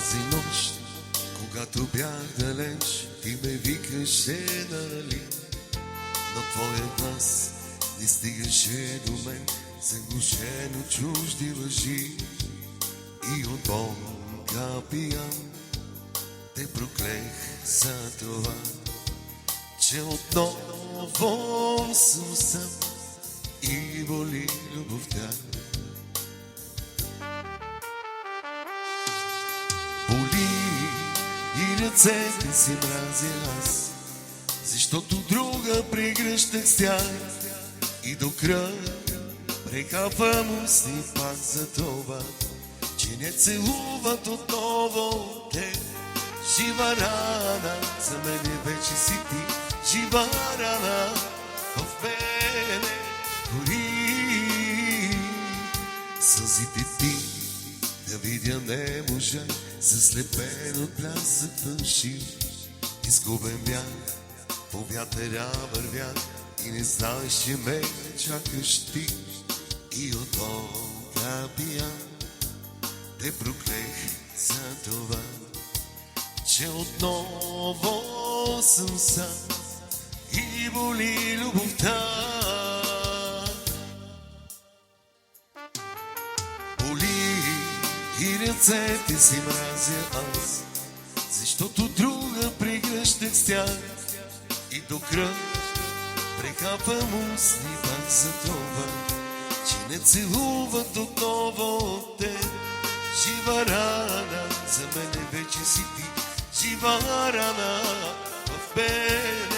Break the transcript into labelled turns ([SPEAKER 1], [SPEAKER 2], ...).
[SPEAKER 1] Тази нощ, когато бях далеч, ти ме викаше, нали? Но твоя глас не стигаше до мен, заглушено чужди лъжи. И от болка пиян те проклех за това, че отново съм сам и боли любовта. Боли и ръцете си мразя аз, защото друга прегръщах с тях и до кръг прекапвам устни пак за това, че не целуват отново те. Жива рана, за мене вече си ти, жива рана в мене гори. Сълзите ти да видя не можа, заслепен от блясък фалшив. Изгубен бях, по вятъра вървях и не знаеш, че ме чакаш ти. И от болка пиян те проклех за това, че отново съм сам и боли любовта. Боли и ръцете си мразя аз, защото друга прегръщах с тях и до кръг прекапвам устни пак за това, че не целуват отново те. Жива рана, за мене вече си ти, жива рана в мен.